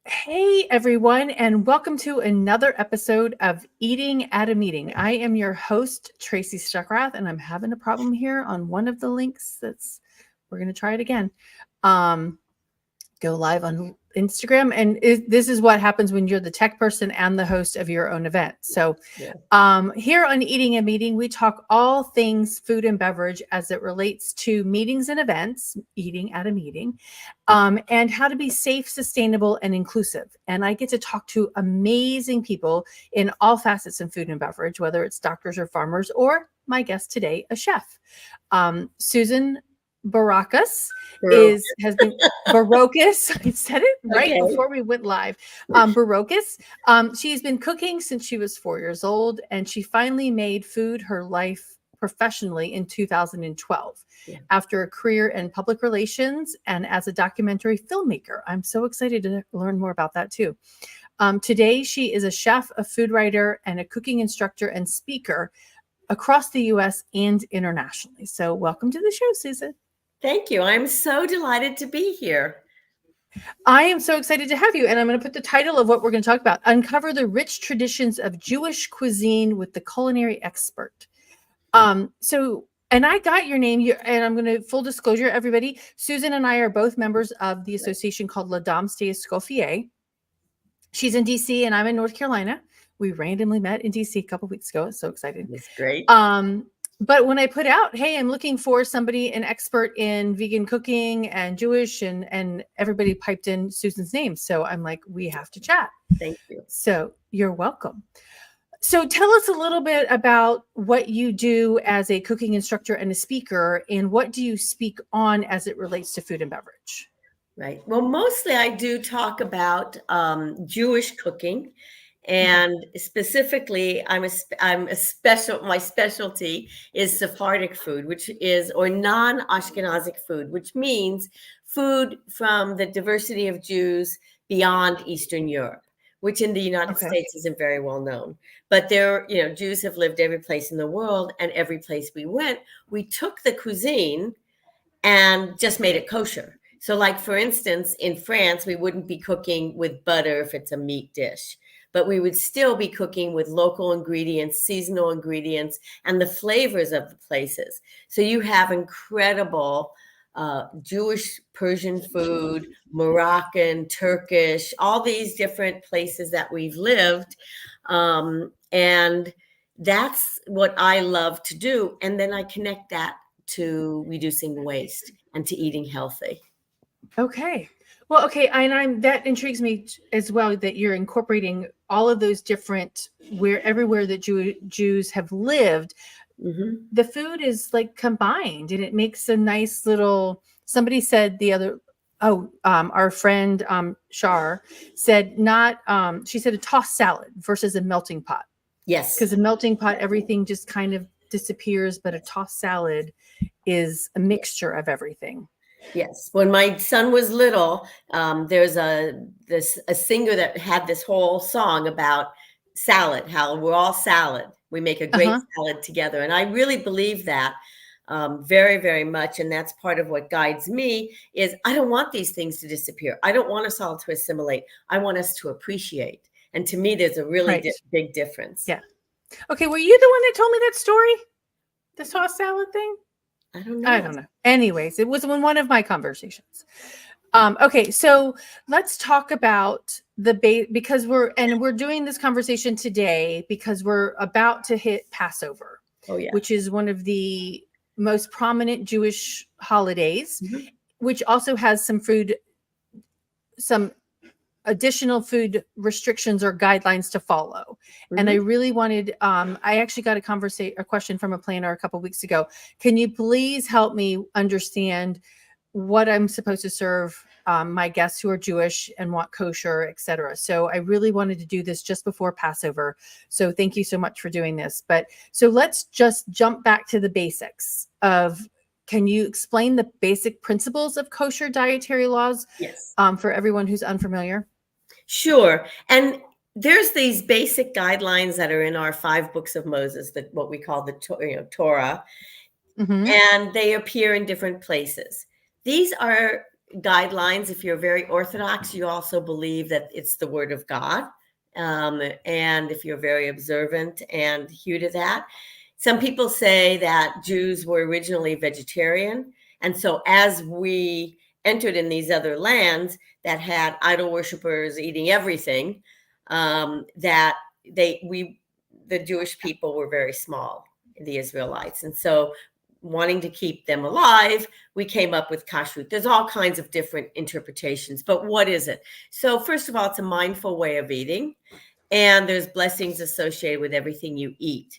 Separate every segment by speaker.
Speaker 1: Hey everyone, and welcome to another episode of Eating at a Meeting. I am your host, Tracy Stuckrath, and I'm having a problem here on one of the links. We're going to try it again. Go live on Instagram, and this is what happens when you're the tech person and the host of your own event. So here on Eating a Meeting, we talk all things food and beverage as it relates to meetings and events, eating at a meeting, and how to be safe, sustainable, and inclusive. And I get to talk to amazing people in all facets of food and beverage, whether it's doctors or farmers, or my guest today, a chef. Susan Barocas has been Barocas. I said it right before we went live. Barocas. She's been cooking since she was 4 years old, and she finally made food her life professionally in 2012 after a career in public relations and as a documentary filmmaker. I'm so excited to learn more about that too. Today, she is a chef, a food writer, and a cooking instructor and speaker across the U.S. and internationally. So welcome to the show, Susan.
Speaker 2: Thank you. I'm so delighted to be here.
Speaker 1: I am so excited to have you. And I'm going to put the title of what we're going to talk about: Uncover the Rich Traditions of Jewish Cuisine with the Culinary Expert. And I got your name, and I'm going to, full disclosure, everybody, Susan and I are both members of the association called La Dame des Escoffiers. She's in DC and I'm in North Carolina. We randomly met in DC a couple weeks ago. It's so exciting.
Speaker 2: It's great.
Speaker 1: But when I put out, hey, I'm looking for somebody, an expert in vegan cooking and Jewish, and everybody piped in Susan's name. So I'm like, we have to chat.
Speaker 2: Thank you.
Speaker 1: So you're welcome. So tell us a little bit about what you do as a cooking instructor and a speaker, and what do you speak on as it relates to food and beverage?
Speaker 2: Right. Well, mostly I do talk about Jewish cooking. And specifically, my specialty is Sephardic food, or non-Ashkenazic food, which means food from the diversity of Jews beyond Eastern Europe, which in the United States isn't very well known. But Jews have lived every place in the world, and every place we went, we took the cuisine and just made it kosher. So like, for instance, in France, we wouldn't be cooking with butter if it's a meat dish, but we would still be cooking with local ingredients, seasonal ingredients, and the flavors of the places. So you have incredible Jewish, Persian food, Moroccan, Turkish, all these different places that we've lived. And that's what I love to do. And then I connect that to reducing waste and to eating healthy.
Speaker 1: Okay. Well, okay. And that intrigues me as well, that you're incorporating all of those different, everywhere that Jews have lived, the food is like combined, and it makes a nice little, somebody said our friend, Shar said she said a tossed salad versus a melting pot.
Speaker 2: Yes.
Speaker 1: Because a melting pot, everything just kind of disappears, but a tossed salad is a mixture of everything.
Speaker 2: Yes. When my son was little, there's a singer that had this whole song about salad, how we're all salad. We make a great salad together. And I really believe that very, very much. And that's part of what guides me is I don't want these things to disappear. I don't want us all to assimilate. I want us to appreciate. And to me, there's a really big difference.
Speaker 1: Yeah. Okay. Were you the one that told me that story? The tossed salad thing?
Speaker 2: I don't know.
Speaker 1: Anyways, it was in one of my conversations. Okay, so let's talk about because we're doing this conversation today because we're about to hit Passover, which is one of the most prominent Jewish holidays, which also has some additional food restrictions or guidelines to follow. And I really wanted, I actually got a question from a planner a couple of weeks ago. Can you please help me understand what I'm supposed to serve my guests who are Jewish and want kosher, et cetera? So I really wanted to do this just before Passover. So thank you so much for doing this. So let's just jump back to the basics of, can you explain the basic principles of kosher dietary laws for everyone who's unfamiliar?
Speaker 2: Sure. And there's these basic guidelines that are in our 5 books of Moses, what we call the Torah, and they appear in different places. These are guidelines. If you're very Orthodox, you also believe that it's the word of God. And if you're very observant and hew to that, some people say that Jews were originally vegetarian. And so as we entered in these other lands that had idol worshipers eating everything, that the Jewish people were very small, the Israelites. And so wanting to keep them alive, we came up with kashrut. There's all kinds of different interpretations, but what is it? So first of all, it's a mindful way of eating, and there's blessings associated with everything you eat.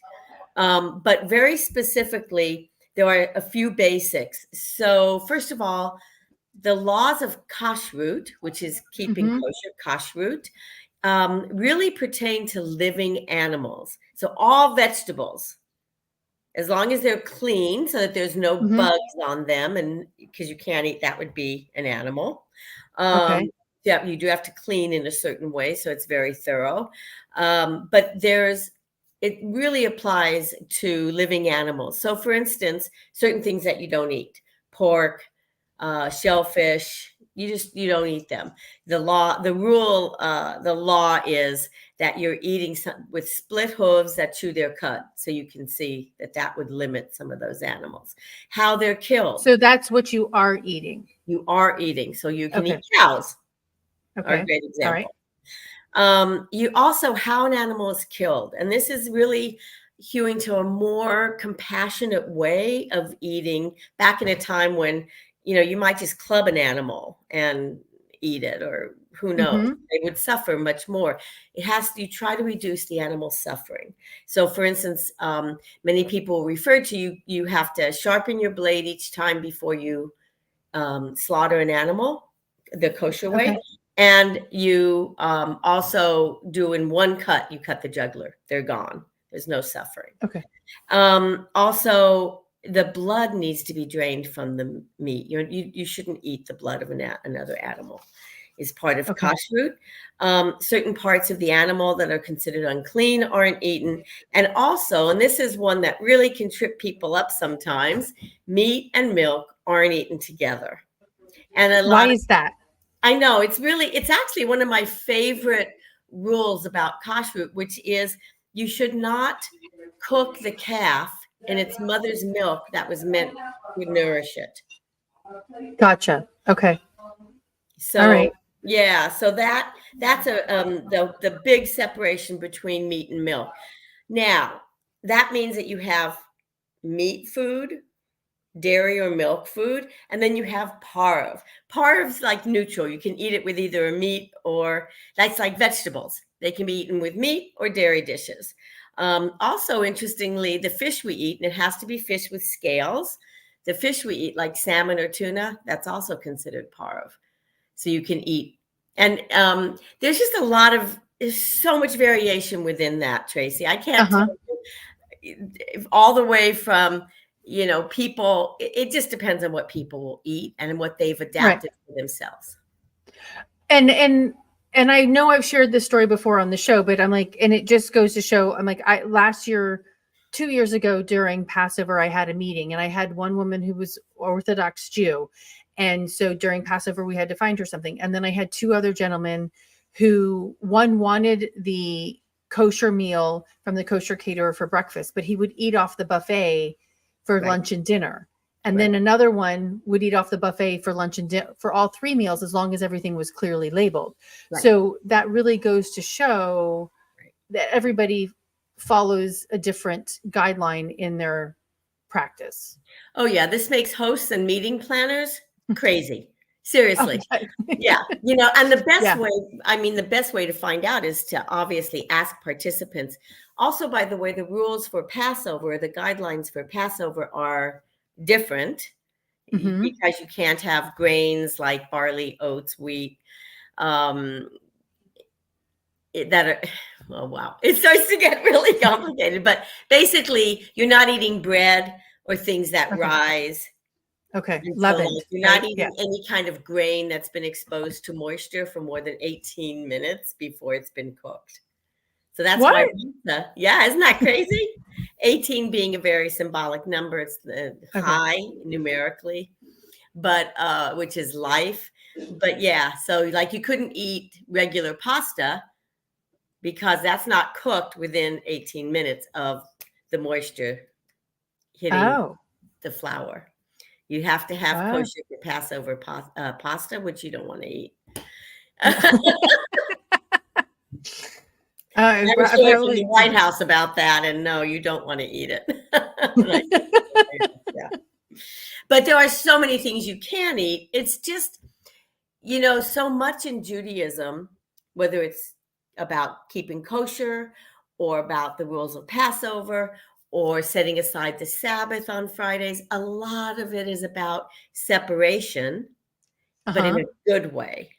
Speaker 2: But very specifically, there are a few basics. So first of all, the laws of kashrut, which is keeping kosher, kashrut, really pertain to living animals. So all vegetables, as long as they're clean so that there's no bugs on them, and because you can't eat, that would be an animal.
Speaker 1: Okay.
Speaker 2: Yeah, you do have to clean in a certain way, so it's very thorough. But it really applies to living animals. So for instance, certain things that you don't eat, pork, shellfish, you don't eat them. The law is that you're eating with split hooves that chew their cud. So you can see that would limit some of those animals. How they're killed.
Speaker 1: So that's what you are eating.
Speaker 2: You are eating. So you can eat cows.
Speaker 1: Okay.
Speaker 2: Are a great example.
Speaker 1: All right.
Speaker 2: You also, how an animal is killed. And this is really hewing to a more compassionate way of eating back in a time when, you might just club an animal and eat it, or who knows, they would suffer much more. You try to reduce the animal's suffering. So for instance, many people refer to you have to sharpen your blade each time before you slaughter an animal, the kosher way.
Speaker 1: Okay.
Speaker 2: And you also do in one cut, you cut the jugular. They're gone. There's no suffering.
Speaker 1: Okay.
Speaker 2: Also, the blood needs to be drained from the meat. You shouldn't eat the blood of another animal. Is part of kashrut. Certain parts of the animal that are considered unclean aren't eaten. And also, and this is one that really can trip people up sometimes, meat and milk aren't eaten together. And
Speaker 1: why is that?
Speaker 2: I know, it's actually one of my favorite rules about kashrut, which is you should not cook the calf in its mother's milk that was meant to nourish it.
Speaker 1: Gotcha. Okay.
Speaker 2: So,
Speaker 1: all right.
Speaker 2: Yeah, so that's the big separation between meat and milk. Now, that means that you have meat food, dairy or milk food, and then you have parv. Parv's like neutral. You can eat it with either a meat or that's like vegetables. They can be eaten with meat or dairy dishes. Also, interestingly, the fish we eat, and it has to be fish with scales. The fish we eat, like salmon or tuna, that's also considered parv. So you can eat. And there's just there's so much variation within that, Tracy. I can't tell you all the way from, people, it just depends on what people will eat and what they've adapted for themselves.
Speaker 1: And I know I've shared this story before on the show, but I'm like, and it just goes to show, I'm like, last year, 2 years ago during Passover, I had a meeting and I had one woman who was Orthodox Jew. And so during Passover, we had to find her something. And then I had two other gentlemen who, one wanted the kosher meal from the kosher caterer for breakfast, but he would eat off the buffet for lunch and dinner. And then another one would eat off the buffet for lunch and dinner for all three meals, as long as everything was clearly labeled. So that really goes to show that everybody follows a different guideline in their practice.
Speaker 2: Oh yeah. This makes hosts and meeting planners crazy. Seriously. Yeah. And the best way, the best way to find out is to obviously ask participants. Also, by the way, the rules for Passover, the guidelines for Passover are different because you can't have grains like barley, oats, wheat, oh wow. It starts to get really complicated, but basically you're not eating bread or things that rise.
Speaker 1: Okay, leavened.
Speaker 2: You're not eating any kind of grain that's been exposed to moisture for more than 18 minutes before it's been cooked. So that's why pizza, isn't that crazy? 18 being a very symbolic number. It's high numerically. but which is life. But yeah, so like you couldn't eat regular pasta because that's not cooked within 18 minutes of the moisture hitting
Speaker 1: Oh.
Speaker 2: the flour. You have to have
Speaker 1: Oh.
Speaker 2: kosher for Passover pasta, which you don't want to eat.
Speaker 1: No.
Speaker 2: I was hearing from
Speaker 1: Apparently.
Speaker 2: the White House about that, and no, you don't want to eat it. Yeah. But there are so many things you can eat. It's just, so much in Judaism, whether it's about keeping kosher or about the rules of Passover or setting aside the Sabbath on Fridays, a lot of it is about separation, but in a good way.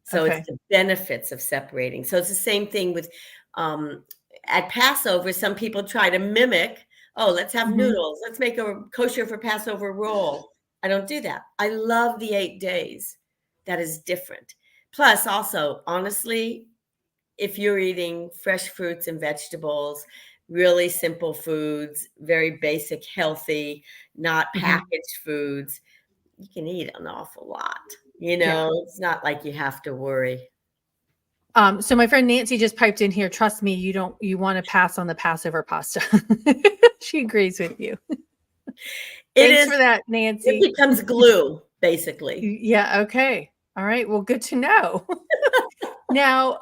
Speaker 2: So it's the benefits of separating. So it's the same thing with at Passover, some people try to mimic, let's have noodles. Let's make a kosher for Passover roll. I don't do that. I love the 8 days. That is different. Plus, also, honestly, if you're eating fresh fruits and vegetables, really simple foods, very basic, healthy, not packaged foods, you can eat an awful lot. It's not like you have to worry.
Speaker 1: So my friend Nancy just piped in here. Trust me, you want to pass on the Passover pasta. She agrees with you. Thanks for that, Nancy.
Speaker 2: It becomes glue, basically.
Speaker 1: Yeah. Okay. All right. Well, good to know. Now,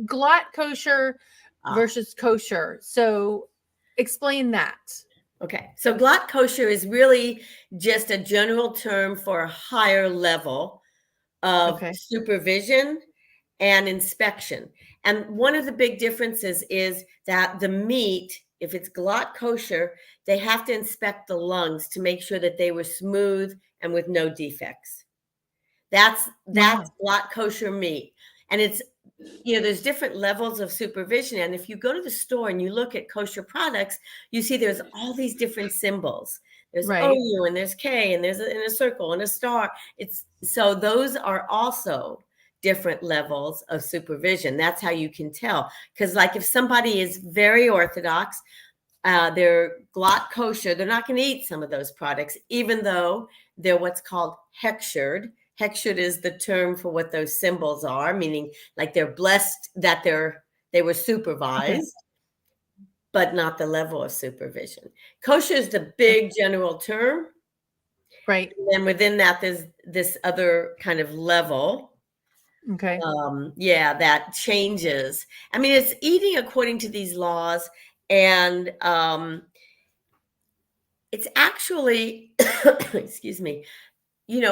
Speaker 1: glatt kosher versus kosher. So explain that.
Speaker 2: Okay. So glatt kosher is really just a general term for a higher level of supervision and inspection. And one of the big differences is that the meat, if it's glatt kosher, they have to inspect the lungs to make sure that they were smooth and with no defects. That's glatt kosher meat. And it's, there's different levels of supervision. And if you go to the store and you look at kosher products, you see there's all these different symbols. There's OU and there's K and there's a circle and a star. So those are also different levels of supervision. That's how you can tell. Because like if somebody is very orthodox, they're glatt kosher, they're not going to eat some of those products, even though they're what's called hechshered. Hechshered is the term for what those symbols are, meaning like they're blessed that they were supervised, but not the level of supervision. Kosher is the big general term.
Speaker 1: Right.
Speaker 2: And then within that, there's this other kind of level.
Speaker 1: Okay.
Speaker 2: That changes. I mean, it's eating according to these laws, and it's actually, excuse me,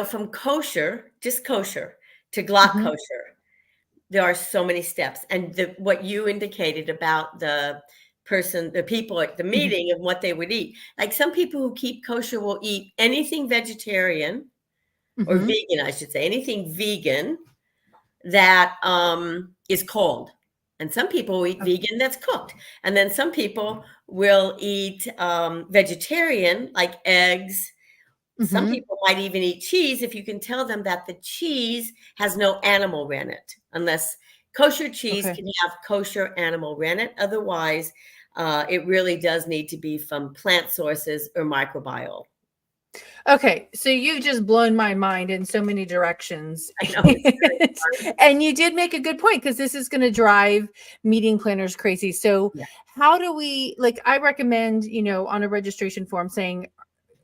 Speaker 2: from kosher, just kosher, to glatt kosher, there are so many steps. And what you indicated about the people at the meeting and what they would eat. Like some people who keep kosher will eat anything vegetarian or vegan, I should say, anything vegan that is cold. And some people will eat vegan that's cooked. And then some people will eat vegetarian, like eggs. Some people might even eat cheese if you can tell them that the cheese has no animal rennet, unless kosher cheese can have kosher animal rennet. Otherwise, it really does need to be from plant sources or microbiome.
Speaker 1: Okay, so you've just blown my mind in so many directions. I know. And you did make a good point, because this is going to drive meeting planners crazy. So how do we, I recommend, on a registration form saying,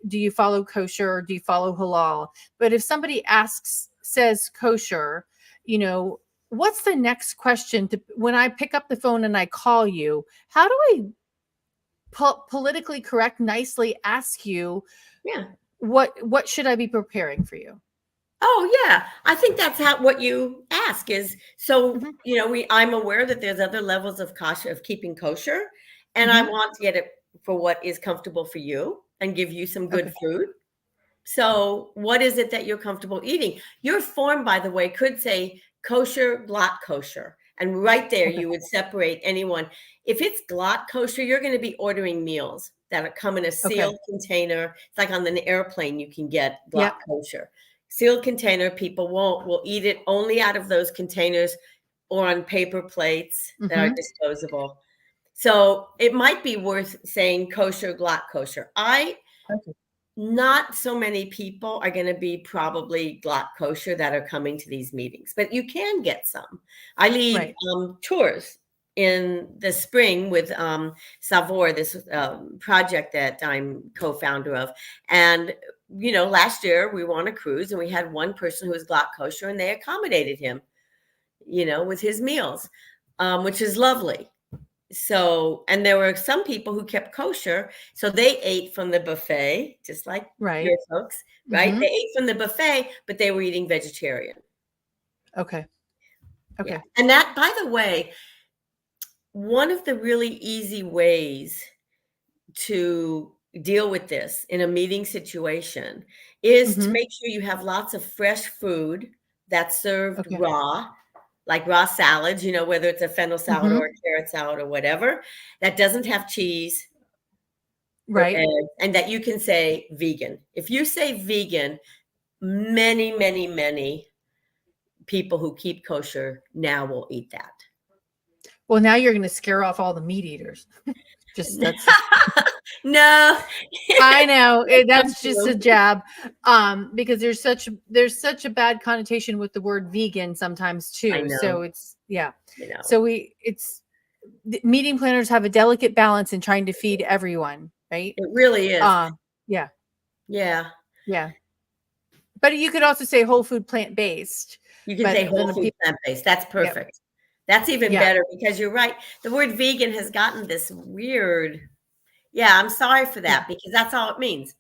Speaker 1: do you follow kosher or do you follow halal? But if somebody says kosher, what's the next question when I pick up the phone and I call you? How do I politically correct, nicely ask you, what should I be preparing for you?
Speaker 2: Oh yeah, I think that's what you ask is. So I'm aware that there's other levels of kosher, of keeping kosher, and I want to get it for what is comfortable for you and give you some good food. So what is it that you're comfortable eating? Your form, by the way, could say kosher, glatt kosher. And right there, you would separate anyone. If it's glatt kosher, you're going to be ordering meals that come in a sealed container. It's like on an airplane, you can get glatt kosher. Sealed container, people will eat it only out of those containers or on paper plates that are disposable. So it might be worth saying kosher, glatt kosher. not so many people are going to be probably glatt kosher that are coming to these meetings, but you can get some. I lead
Speaker 1: Right.
Speaker 2: tours in the spring with Savor, this project that I'm co-founder of. And, last year we were on a cruise and we had one person who was glatt kosher and they accommodated him, with his meals, which is lovely. So, and there were some people who kept kosher, so they ate from the buffet, just like
Speaker 1: Right.
Speaker 2: your folks, right? They ate from the buffet, but they were eating vegetarian.
Speaker 1: Okay. Okay.
Speaker 2: Yeah. And that, by the way, one of the really easy ways to deal with this in a meeting situation is to make sure you have lots of fresh food that's served raw, like raw salads, whether it's a fennel salad or a carrot salad or whatever, that doesn't have cheese or
Speaker 1: Right.
Speaker 2: eggs, and that you can say vegan. If you say vegan, many, many, many people who keep kosher now will eat that.
Speaker 1: Well, now you're going to scare off all the meat eaters.
Speaker 2: No.
Speaker 1: I know that's just a jab, because there's such a bad connotation with the word vegan sometimes too. So it's So meeting planners have a delicate balance in trying to feed everyone, right?
Speaker 2: It really is.
Speaker 1: Yeah.
Speaker 2: Yeah.
Speaker 1: Yeah. But you could also say whole food plant-based.
Speaker 2: You can say whole food plant-based. That's perfect. Yep. That's even better because you're right. The word vegan has gotten this weird. Yeah, I'm sorry for that because that's all it means.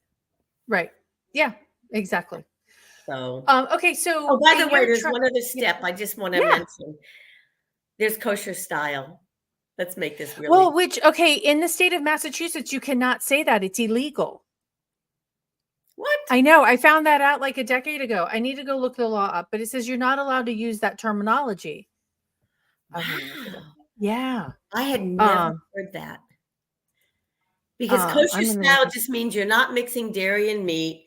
Speaker 1: Right. Yeah, exactly.
Speaker 2: So,
Speaker 1: okay. So,
Speaker 2: by the way, there's one other step I just want to mention. There's kosher style. Let's make this really.
Speaker 1: In the state of Massachusetts, you cannot say that. It's illegal.
Speaker 2: What?
Speaker 1: I know. I found that out like a decade ago. I need to go look the law up, but it says you're not allowed to use that terminology.
Speaker 2: Wow.
Speaker 1: Yeah.
Speaker 2: I had never heard that. Because kosher style just means you're not mixing dairy and meat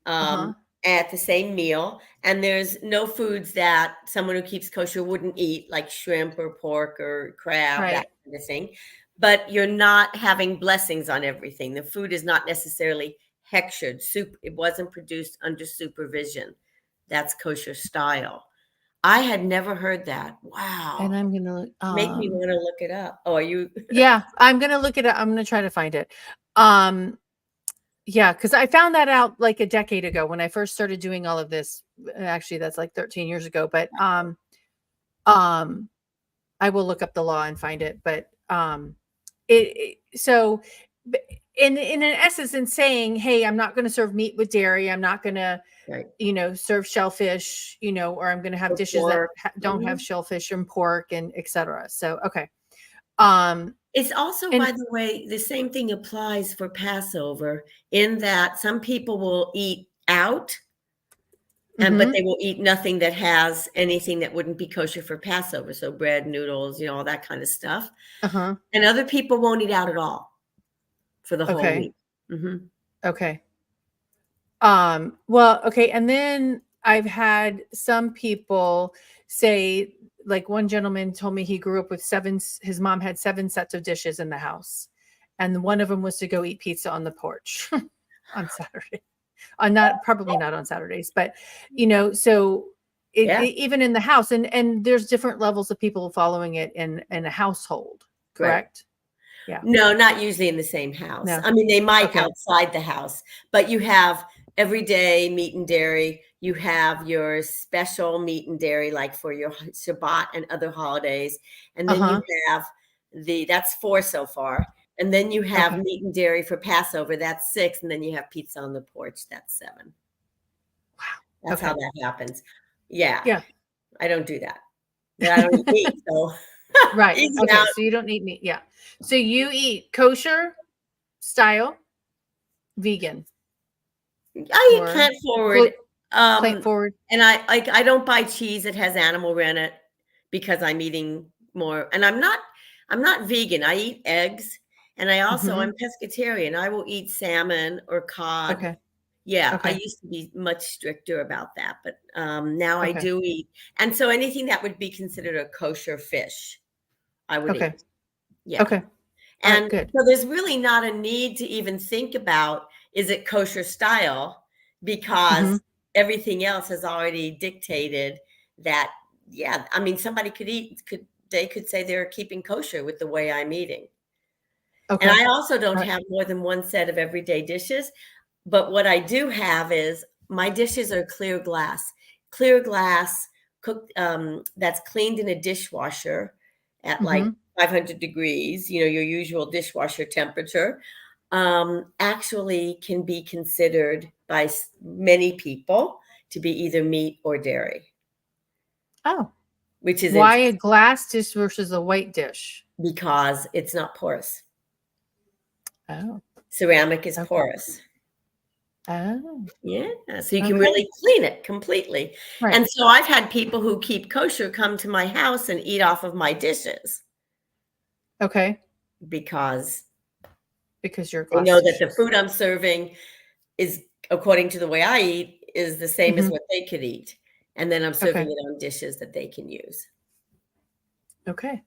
Speaker 2: at the same meal. And there's no foods that someone who keeps kosher wouldn't eat, like shrimp or pork or crab, that kind of thing. But you're not having blessings on everything. The food is not necessarily hechshered. It wasn't produced under supervision. That's kosher style. I had never heard that. Wow.
Speaker 1: And I'm going to
Speaker 2: make me want to look it up. Oh, are you?
Speaker 1: Yeah, I'm going to look it up. I'm going to try to find it. Yeah, because I found that out like a decade ago when I first started doing all of this. Actually, that's like 13 years ago. But I will look up the law and find it. But so in an essence, in saying, hey, I'm not going to serve meat with dairy. I'm not going to serve shellfish, or I'm going to have dishes that don't have shellfish and pork and etc. So, okay.
Speaker 2: It's also, by the way, the same thing applies for Passover in that some people will eat out, but they will eat nothing that has anything that wouldn't be kosher for Passover. So bread, noodles, all that kind of stuff. And other people won't eat out at all for the whole week.
Speaker 1: Okay. Well, okay. And then I've had some people say, like one gentleman told me he grew up with his mom had 7 sets of dishes in the house. And one of them was to go eat pizza on the porch on Saturday. Probably not on Saturdays, but so even in the house and there's different levels of people following it in a household, correct?
Speaker 2: Right. Yeah. No, not usually in the same house. No. I mean, they might outside the house, but you have everyday meat and dairy. You have your special meat and dairy, like for your Shabbat and other holidays. And then you have that's 4 so far. And then you have meat and dairy for Passover. That's 6. And then you have pizza on the porch. That's 7. Wow. That's how that happens. Yeah.
Speaker 1: Yeah.
Speaker 2: I don't do that. But I don't eat meat. So
Speaker 1: right. Okay. So you don't eat meat. Yeah. So you eat kosher style, vegan.
Speaker 2: I eat plant forward.
Speaker 1: Plant forward.
Speaker 2: And I don't buy cheese that has animal in it because I'm eating more. And I'm not vegan. I eat eggs. And I also I'm pescatarian. I will eat salmon or cod.
Speaker 1: Okay.
Speaker 2: Yeah, I used to be much stricter about that, but now I do eat. And so anything that would be considered a kosher fish, I would eat. Yeah.
Speaker 1: Okay.
Speaker 2: And so there's really not a need to even think about is it kosher style? Because everything else has already dictated that, yeah, I mean, somebody they could say they're keeping kosher with the way I'm eating.
Speaker 1: Okay.
Speaker 2: And I also don't have more than one set of everyday dishes. But what I do have is my dishes are clear glass cooked, that's cleaned in a dishwasher at like 500 degrees, your usual dishwasher temperature, actually can be considered by many people to be either meat or dairy.
Speaker 1: Oh,
Speaker 2: which is
Speaker 1: why a glass dish versus a white dish?
Speaker 2: Because it's not porous.
Speaker 1: Oh,
Speaker 2: ceramic is porous.
Speaker 1: Oh,
Speaker 2: yeah. So you can really clean it completely.
Speaker 1: Right.
Speaker 2: And so I've had people who keep kosher come to my house and eat off of my dishes.
Speaker 1: Okay.
Speaker 2: Because
Speaker 1: you're
Speaker 2: they know that the food I'm serving is, according to the way I eat, is the same as what they could eat. And then I'm serving it on dishes that they can use.
Speaker 1: Okay.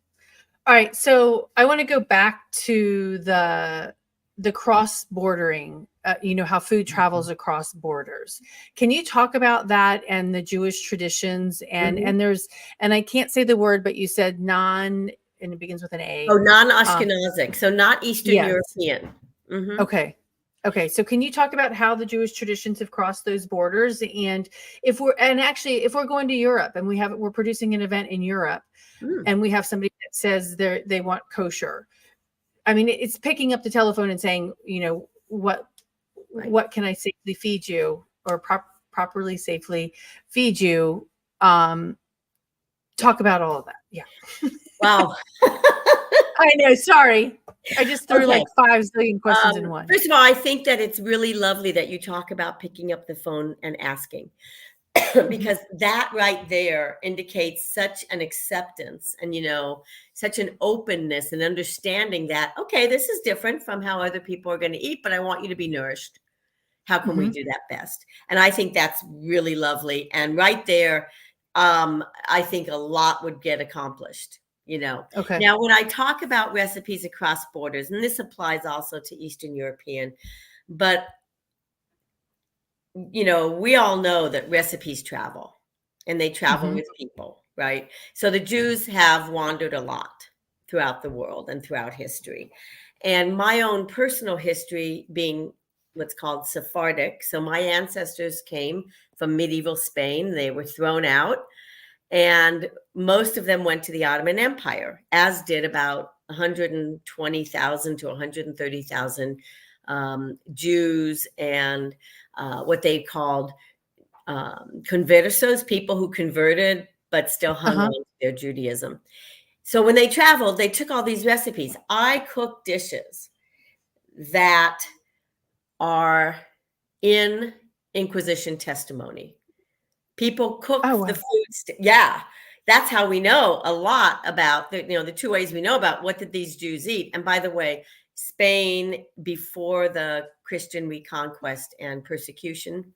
Speaker 1: All right. So I want to go back to the cross bordering, how food travels across borders. Can you talk about that and the Jewish traditions? And and I can't say the word, but you said and it begins with an A.
Speaker 2: Oh, non-Ashkenazic. So not Eastern European.
Speaker 1: Okay. Okay. So can you talk about how the Jewish traditions have crossed those borders? And if we're going to Europe and we're producing an event in Europe, and we have somebody that says they want kosher. I mean, it's picking up the telephone and saying, what can I safely feed you, or properly safely feed you? Talk about all of that. Yeah.
Speaker 2: Wow.
Speaker 1: I know. Sorry. I just threw like 5 zillion questions in one.
Speaker 2: First of all, I think that it's really lovely that you talk about picking up the phone and asking. Because that right there indicates such an acceptance and, such an openness and understanding that, okay, this is different from how other people are going to eat, but I want you to be nourished. How can we do that best? And I think that's really lovely. And right there, I think a lot would get accomplished,
Speaker 1: Okay.
Speaker 2: Now, when I talk about recipes across borders, and this applies also to Eastern European, but we all know that recipes travel, and they travel with people, right? So the Jews have wandered a lot throughout the world and throughout history. And my own personal history being what's called Sephardic. So my ancestors came from medieval Spain. They were thrown out, and most of them went to the Ottoman Empire, as did about 120,000 to 130,000 Jews and what they called conversos, people who converted but still hung on to their Judaism. So when they traveled, they took all these recipes. I cook dishes that are in Inquisition testimony. People cook the food. That's how we know a lot about the 2 ways we know about what did these Jews eat. And by the way, Spain before the Christian reconquest and persecution,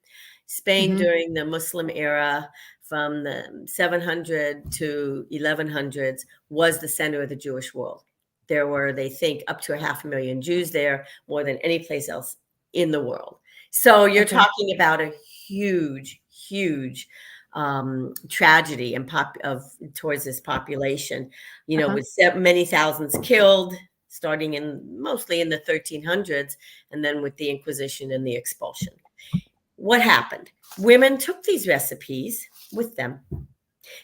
Speaker 2: Spain during the Muslim era from the 700 to 1100s was the center of the Jewish world. There were, they think, up to 500,000 Jews there, more than any place else in the world. So you're talking about a huge, huge tragedy and towards this population, with many thousands killed, starting mostly in the 1300s, and then with the Inquisition and the expulsion. What happened? Women took these recipes with them.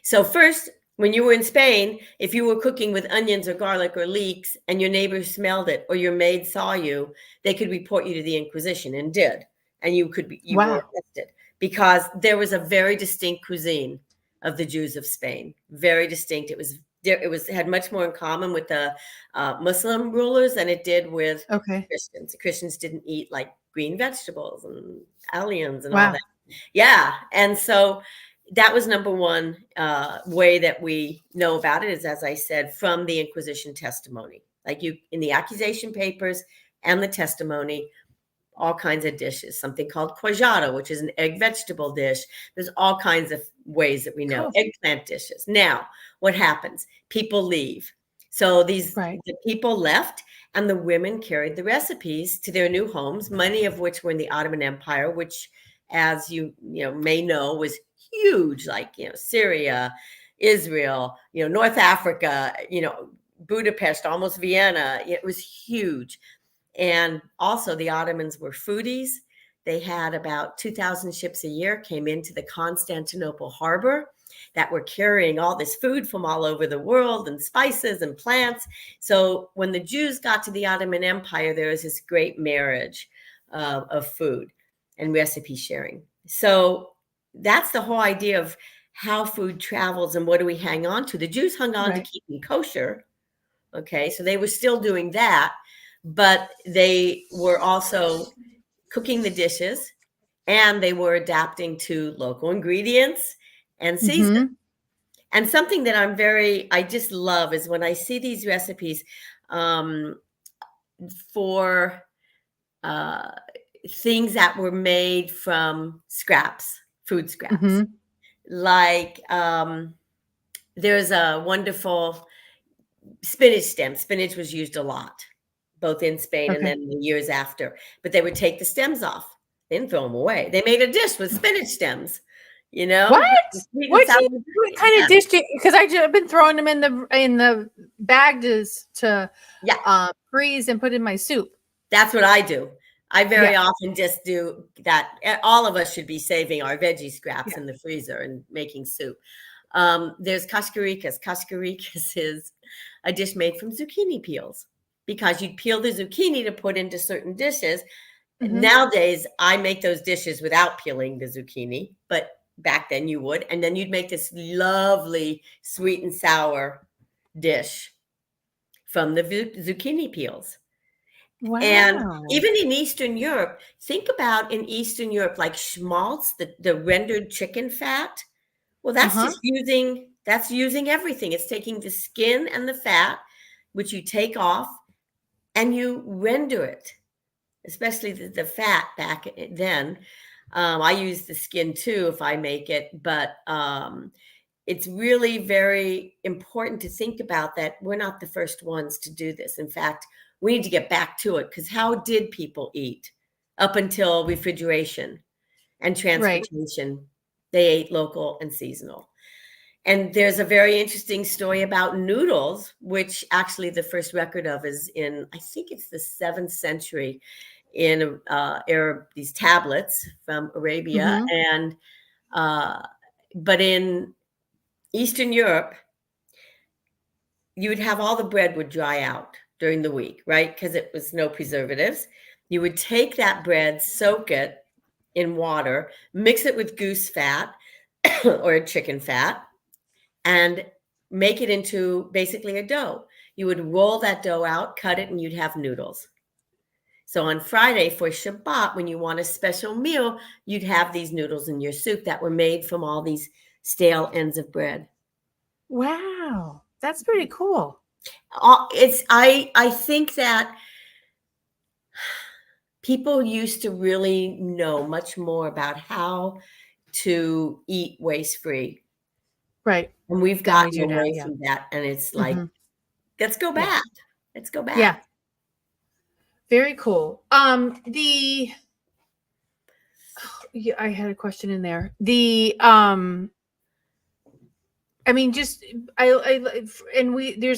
Speaker 2: So first, when you were in Spain, if you were cooking with onions or garlic or leeks and your neighbor smelled it or your maid saw you, they could report you to the Inquisition, and did. And you were arrested, because there was a very distinct cuisine of the Jews of Spain. Very distinct. It had much more in common with the Muslim rulers than it did with Christians. The Christians didn't eat like green vegetables and alliums and all that. Yeah. And so that was number one way that we know about it, is, as I said, from the Inquisition testimony. Like in the accusation papers and the testimony, all kinds of dishes, something called cuajada, which is an egg vegetable dish. There's all kinds of ways that we know. Eggplant dishes. Now, what happens? People leave. So the people left, and the women carried the recipes to their new homes, many of which were in the Ottoman Empire, which, as you may know, was huge, like Syria, Israel, North Africa, Budapest, almost Vienna. It was huge. And also the Ottomans were foodies. They had about 2,000 ships a year came into the Constantinople harbor that were carrying all this food from all over the world and spices and plants. So when the Jews got to the Ottoman Empire, there was this great marriage of food and recipe sharing. So that's the whole idea of how food travels and what do we hang on to. The Jews hung on to keeping kosher. Okay, so they were still doing that, but they were also cooking the dishes and they were adapting to local ingredients and season. And something that I just love is when I see these recipes for things that were made from scraps, food scraps. Like there's a wonderful spinach stem. Spinach was used a lot, both in Spain and then the years after. But they would take the stems off. They didn't throw them away. They made a dish with spinach stems.
Speaker 1: What kind of dish? Because I've been throwing them in the bag to freeze and put in my soup.
Speaker 2: That's what I do. I very often just do that. All of us should be saving our veggie scraps in the freezer and making soup. There's cascaricas. Cascaricas is a dish made from zucchini peels because you'd peel the zucchini to put into certain dishes. Nowadays, I make those dishes without peeling the zucchini, but back then you would. And then you'd make this lovely sweet and sour dish from the zucchini peels.
Speaker 1: Wow.
Speaker 2: And even in Eastern Europe, think about in Eastern Europe, like schmaltz, the rendered chicken fat. Well, that's just using everything. It's taking the skin and the fat, which you take off, and you render it, especially the fat back then. I use the skin too if I make it, but it's really very important to think about that we're not the first ones to do this. In fact, we need to get back to it because how did people eat up until refrigeration and transportation? They ate local and seasonal. And there's a very interesting story about noodles, which actually the first record of is in, I think it's the 7th century in Arab, these tablets from Arabia. And, but in Eastern Europe, you would have all the bread would dry out during the week, right? Because it was no preservatives. You would take that bread, soak it in water, mix it with goose fat or chicken fat, and make it into basically a dough. You would roll that dough out, cut it, and you'd have noodles. So on Friday for Shabbat, when you want a special meal, you'd have these noodles in your soup that were made from all these stale ends of bread.
Speaker 1: Wow, that's pretty cool.
Speaker 2: I think that people used to really know much more about how to eat waste-free.
Speaker 1: Right.
Speaker 2: And we've gotten away from that. And it's like, let's go back. Let's go back.
Speaker 1: Yeah. Very cool. I had a question in there. There's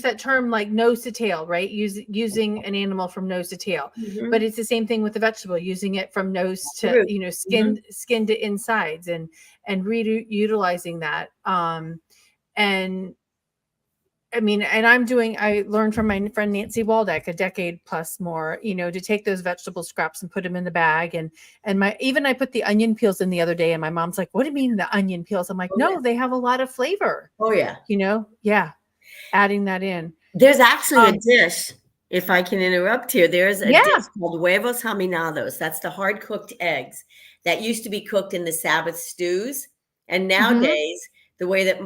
Speaker 1: that term like nose to tail, right? Using an animal from nose to tail, but it's the same thing with the vegetable, using it from nose to, skin to insides and utilizing that. I learned from my friend Nancy Waldeck a decade plus more, to take those vegetable scraps and put them in the bag. And I put the onion peels in the other day and my mom's like, what do you mean the onion peels? I'm like, they have a lot of flavor.
Speaker 2: Oh yeah.
Speaker 1: Adding that in.
Speaker 2: There's actually a dish, if I can interrupt here, there's a dish called huevos haminados. That's the hard cooked eggs that used to be cooked in the Sabbath stews. And nowadays, the way that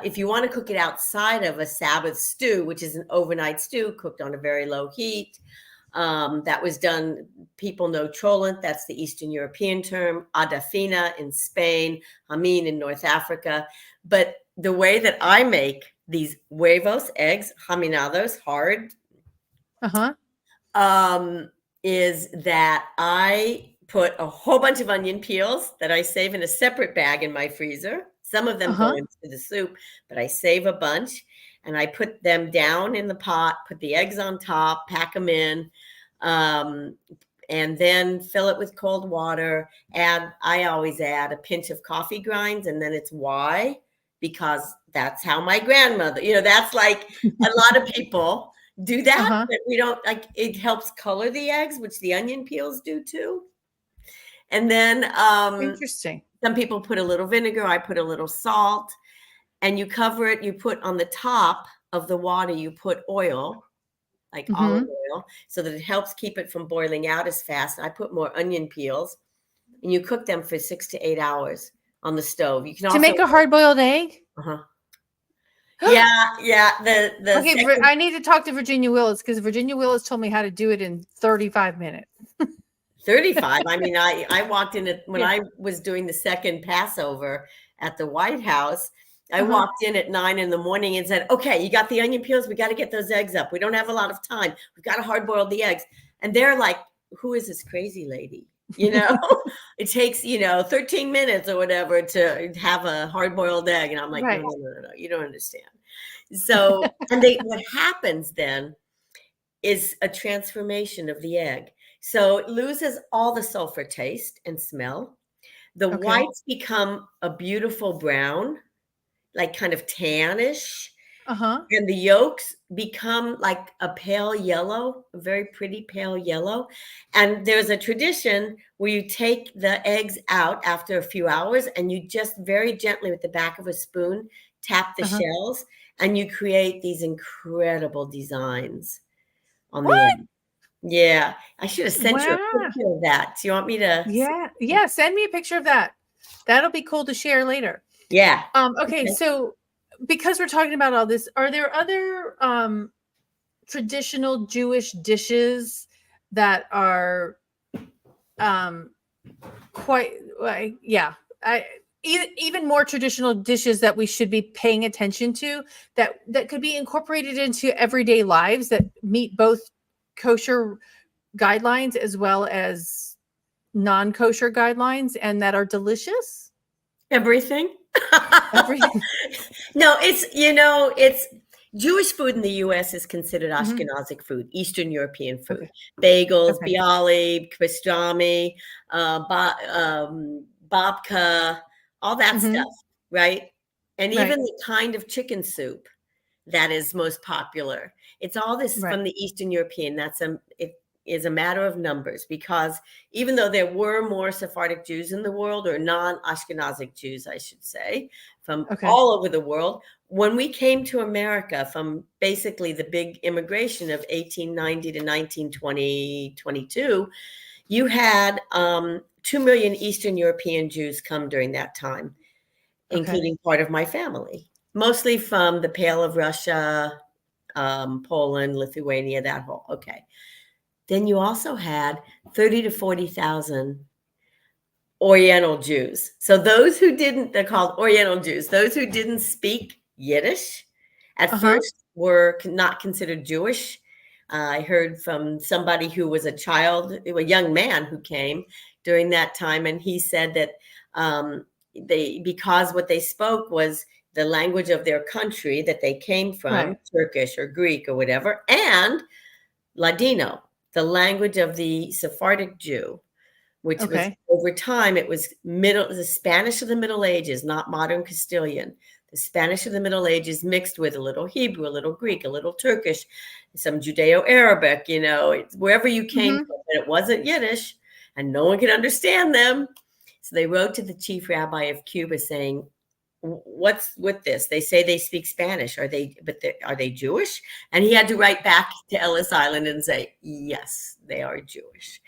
Speaker 2: if you want to cook it outside of a Sabbath stew, which is an overnight stew cooked on a very low heat, that was done, people know cholent, that's the Eastern European term, adafina in Spain, hamin in North Africa. But the way that I make these huevos, eggs, haminados, hard, is that I put a whole bunch of onion peels that I save in a separate bag in my freezer. Some of them go into the soup, but I save a bunch and I put them down in the pot, put the eggs on top, pack them in, and then fill it with cold water. I always add a pinch of coffee grinds, and then it's why, because that's how my grandmother, that's like a lot of people do that, but we don't like it. Helps color the eggs, which the onion peels do too. And then
Speaker 1: interesting.
Speaker 2: Some people put a little vinegar. I put a little salt, and you cover it. You put on the top of the water, you put oil, like olive oil, so that it helps keep it from boiling out as fast. I put more onion peels, and you cook them for 6 to 8 hours on the stove. You can also
Speaker 1: make a hard-boiled egg.
Speaker 2: Yeah.
Speaker 1: Okay, I need to talk to Virginia Willis, because Virginia Willis told me how to do it in 35 minutes.
Speaker 2: 35. I mean, I walked in when I was doing the second Passover at the White House. I walked in at 9 a.m. and said, "Okay, you got the onion peels. We got to get those eggs up. We don't have a lot of time. We've got to hard boil the eggs." And they're like, "Who is this crazy lady?" It takes 13 minutes or whatever to have a hard boiled egg, and I'm like, no, you don't understand. So, and what happens then is a transformation of the egg. So it loses all the sulfur taste and smell. The whites become a beautiful brown, like kind of tannish. And the yolks become like a pale yellow, a very pretty pale yellow. And there's a tradition where you take the eggs out after a few hours and you just very gently with the back of a spoon tap the shells, and you create these incredible designs on the egg. Yeah, I should have sent you a picture of that. Do you want me to?
Speaker 1: Yeah. Send me a picture of that. That'll be cool to share later.
Speaker 2: Yeah.
Speaker 1: Okay. So, because we're talking about all this, are there other traditional Jewish dishes that are even more traditional dishes that we should be paying attention to that could be incorporated into everyday lives that meet both kosher guidelines as well as non-kosher guidelines and that are delicious?
Speaker 2: Everything. No, it's Jewish food in the U.S. is considered Ashkenazic food, Eastern European food. Bagels, bialy, pastrami, babka, all that stuff, right? And even the kind of chicken soup that is most popular. It's all this from the Eastern European. It is a matter of numbers, because even though there were more Sephardic Jews in the world, or non-Ashkenazic Jews, I should say, from all over the world, when we came to America from basically the big immigration of 1890 to 1920, 22, you had 2 million Eastern European Jews come during that time, including part of my family, mostly from the Pale of Russia, Poland, Lithuania, that whole, Then you also had 30 to 40,000 Oriental Jews. So those who didn't, they're called Oriental Jews. Those who didn't speak Yiddish at first were not considered Jewish. I heard from somebody who was a young man who came during that time, and he said that because what they spoke was the language of their country that they came from, Turkish or Greek or whatever, and Ladino, the language of the Sephardic Jew, which was over time, it was the Spanish of the Middle Ages, not modern Castilian. The Spanish of the Middle Ages mixed with a little Hebrew, a little Greek, a little Turkish, some Judeo-Arabic, wherever you came from. And it wasn't Yiddish, and no one could understand them. So they wrote to the chief rabbi of Cuba saying, "What's with this? They say they speak Spanish. Are they Jewish?" And he had to write back to Ellis Island and say, "Yes, they are Jewish."